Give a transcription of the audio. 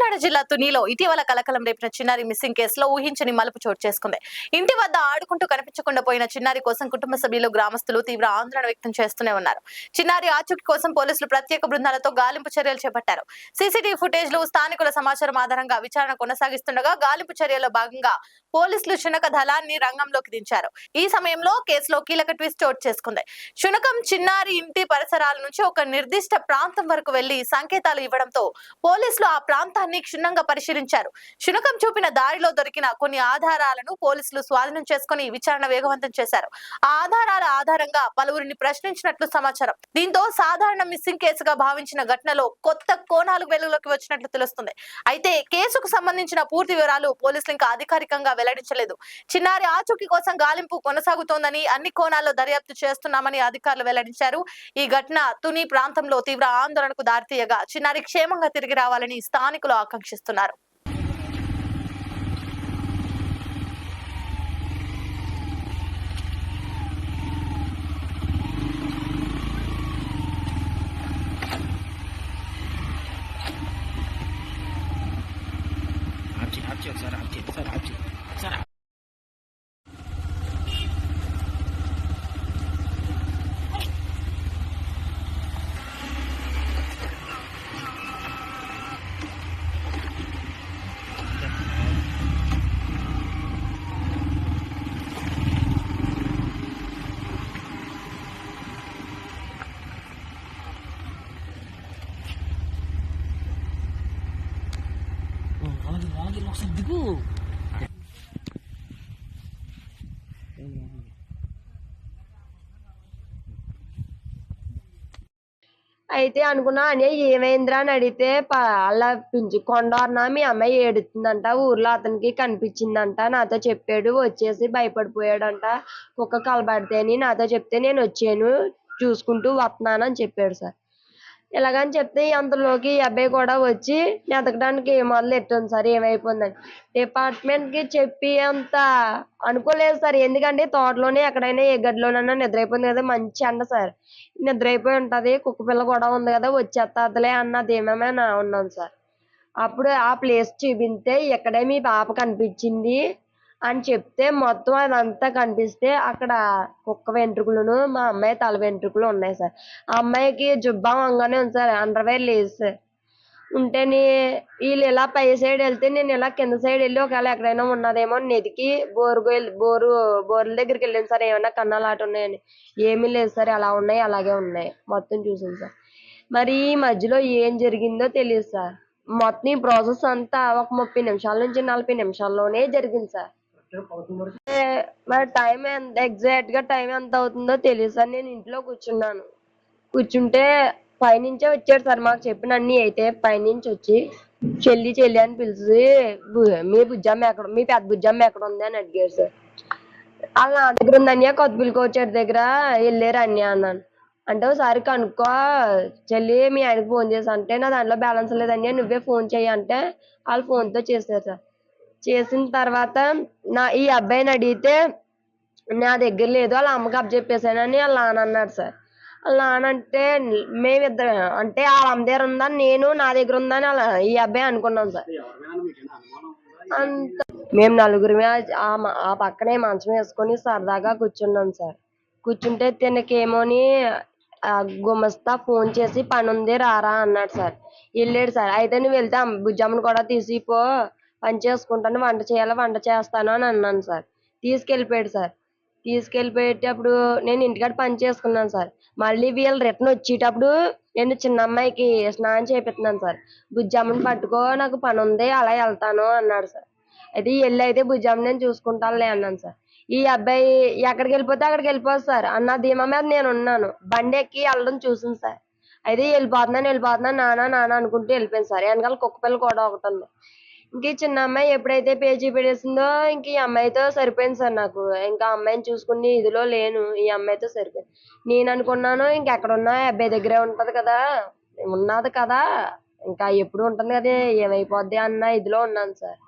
కాకినాడ జిల్లా తునిలో ఇటీవల కలకలం రేపిన చిన్నారి మిస్సింగ్ కేసులో ఊహించని మలుపు చోటు చేసుకుంది. ఇంటి వద్ద ఆడుకుంటూ కనిపించకుండా పోయిన చిన్నారి కోసం కుటుంబ సభ్యులు, గ్రామస్తులు తీవ్ర ఆందోళన వ్యక్తం చేస్తూనే ఉన్నారు. చిన్నారి ఆచూకీ కోసం పోలీసులు ప్రత్యేక బృందాలతో గాలింపు చర్యలు చేపట్టారు. సీసీటీవీ ఫుటేజ్లు, స్థానికుల సమాచారం ఆధారంగా విచారణ కొనసాగిస్తుండగా గాలింపు చర్యల్లో భాగంగా పోలీసులు శునక దళాన్ని రంగంలోకి దించారు. ఈ సమయంలో కేసులో కీలక ట్విస్ట్ చోటు చేసుకుంది. శునకం చిన్నారి ఇంటి పరిసరాల నుంచి ఒక నిర్దిష్ట ప్రాంతం వరకు వెళ్లి సంకేతాలు ఇవ్వడంతో పోలీసులు ఆ ప్రాంతాన్ని క్షుణ్ణంగా పరిశీలించారు. శునకం చూపిన దారిలో దొరికిన కొన్ని ఆధారాలను పోలీసులు స్వాధీనం చేసుకుని విచారణ వేగవంతం చేశారు. ఆ ఆధారాల ఆధారంగా పలువురిని ప్రశ్నించినట్లు సమాచారం. దీంతో సాధారణ మిస్సింగ్ కేసుగా భావించిన ఘటనలో కొత్త కోణాలు వెలుగులోకి వచ్చినట్లు తెలుస్తుంది. అయితే కేసుకు సంబంధించిన పూర్తి వివరాలు పోలీసులు ఇంకా అధికారికంగా వెల్లడించలేదు. చిన్నారి ఆచూకీ కోసం గాలింపు కొనసాగుతోందని, అన్ని కోణాల్లో దర్యాప్తు చేస్తున్నామని అధికారులు వెల్లడించారు. ఈ ఘటన తుని ప్రాంతంలో తీవ్ర ఆందోళనకు దారితీయగా చిన్నారి క్షేమంగా తిరిగి రావాలని స్థానికులు ఆకాంక్షిస్తున్నారు. అయితే అనుకున్నా అని ఏమైందిరా అని అడిగితే అలా కొండవర్ణ మీ అమ్మాయి ఏడుతుందంట, ఊర్లో అతనికి కనిపించిందంట, నాతో చెప్పాడు, వచ్చేసి భయపడిపోయాడంట, కుక్క కలబడితే అని నాతో చెప్తే నేను వచ్చాను, చూసుకుంటూ వస్తున్నాను అని చెప్పాడు సార్. ఇలాగని చెప్తే అంతలోకి ఈ అబ్బాయి కూడా వచ్చి ఎతకడానికి మొదలు ఎట్టాను సార్ ఏమైపోయిందని. డిపార్ట్మెంట్ కి చెప్పి అంత అనుకోలేదు సార్. ఎందుకంటే తోటలోనే ఎక్కడైనా ఏ గదిలోనైనా నిద్రైపోయింది కదా, మంచి ఎండ సార్, నిద్రైపోయి ఉంటది, కుక్క పిల్ల కూడా ఉంది కదా, వచ్చేస్తాదిలే అన్నది ఏమేమైనా ఉన్నాను సార్. అప్పుడు ఆ ప్లేస్ చూపిస్తే ఇక్కడే మీ పాప కనిపించింది అని చెప్తే మొత్తం అదంతా కనిపిస్తే అక్కడ కుక్క వెంట్రుకలను మా అమ్మాయి తల వెంట్రుకలు ఉన్నాయి సార్. ఆ అమ్మాయికి జుబ్బా వంగానే ఉంది సార్, అండర్వేర్ లేదు సార్. ఉంటేని వీళ్ళు ఇలా పై సైడ్ వెళ్తే నేను ఇలా కింద సైడ్ వెళ్ళి ఒకవేళ ఎక్కడైనా ఉన్నదేమో నెతికి బోర్ల దగ్గరికి వెళ్ళాను సార్, ఏమన్నా కన్నాలు ఆట ఉన్నాయని. ఏమీ లేదు సార్, ఎలా ఉన్నాయి అలాగే ఉన్నాయి, మొత్తం చూసాను సార్. మరి ఈ మధ్యలో ఏం జరిగిందో తెలియదు సార్. మొత్తం ఈ ప్రాసెస్ అంతా ఒక 30 నిమిషాల నుంచి 40 నిమిషాల్లోనే జరిగింది సార్. మరి టైం ఎంత ఎగ్జాక్ట్ గా టైం ఎంత అవుతుందో తెలియదు సార్. నేను ఇంట్లో కూర్చుంటే పైనుంచే వచ్చాడు సార్, మాకు చెప్పిన అన్ని. అయితే పైనుంచి వచ్చి చెల్లి చెల్లి అని పిలిచి మీ బుజ్జమ్మ ఎక్కడ, మీ పెద్ద బుజ్జమ్మ ఎక్కడ ఉంది అని అడిగారు సార్. వాళ్ళ నా దగ్గర ఉంది అన్య, కొత్తపల్లి కోచర్ దగ్గర వెళ్ళారు అన్య అన్నాను. అంటే ఒకసారి కనుక్కో చెల్లి, మీ ఆయనకి ఫోన్ చేసి అంటే నా దాంట్లో బ్యాలెన్స్ లేదన్య, నువ్వే ఫోన్ చెయ్యి అంటే వాళ్ళు ఫోన్తో చేశారు సార్. చేసిన తర్వాత ఈ అబ్బాయిని అడిగితే నా దగ్గర లేదు, వాళ్ళ అమ్మకి అప్పచెప్పేసానని వాళ్ళ నాన్న అన్నాడు సార్. వాళ్ళ నాన్న అంటే మేమిద్దరం అంటే వాళ్ళ అమ్మ దగ్గర ఉందా, నేను నా దగ్గర ఉందని ఈ అబ్బాయి అనుకున్నాం సార్. అంత మేము నలుగురిమే ఆ పక్కనే మంచం వేసుకొని సరదాగా కూర్చున్నాం సార్. కూర్చుంటే తినకేమోని గుమస్తా ఫోన్ చేసి పని ఉంది రారా అన్నాడు సార్. వెళ్ళాడు సార్. అయితే నువ్వు వెళ్తే బుజ్జమ్మను కూడా తీసిపో, పని చేసుకుంటాను, వంట చేయాలి, వంట చేస్తాను అని అన్నాను సార్. తీసుకెళ్ళిపోయాడు సార్. తీసుకెళ్ళిపోయేటప్పుడు నేను ఇంటికాడ పని చేసుకున్నాను సార్. మళ్ళీ వీళ్ళు రిటర్న్ వచ్చేటప్పుడు నేను చిన్న అమ్మాయికి స్నానం చేపిస్తున్నాను సార్. బుజ్జమ్మని పట్టుకో, నాకు పని ఉంది, అలా వెళ్తాను అన్నాడు సార్. అయితే అయితే బుజ్జమ్మ నేను చూసుకుంటానులే అన్నాను సార్. ఈ అబ్బాయి ఎక్కడికి వెళ్ళిపోతే అక్కడికి వెళ్ళిపోదు సార్ అన్న ధీమా మీద నేను ఉన్నాను. బండి ఎక్కి వెళ్ళడం చూసింది సార్. అయితే వెళ్ళిపోతున్నాను నాన్న అనుకుంటూ వెళ్ళిపోయింది సార్. వెనకాల కుక్క పిల్ల కూడా ఒకటి ఉంది. ఇంక ఈ చిన్న అమ్మాయి ఎప్పుడైతే పేజీ పెడేసిందో ఇంక ఈ అమ్మాయితో సరిపోయింది సార్ నాకు. ఇంకా అమ్మాయిని చూసుకుని ఇదిలో లేను, ఈ అమ్మాయితో సరిపోయింది. నేను అనుకున్నాను ఇంకెక్కడున్నా అబ్బాయి దగ్గరే ఉన్నది కదా, ఇంకా ఎప్పుడు ఉంటుంది కదా, ఏమైపోద్ది అన్న ఇదిలో ఉన్నాను సార్.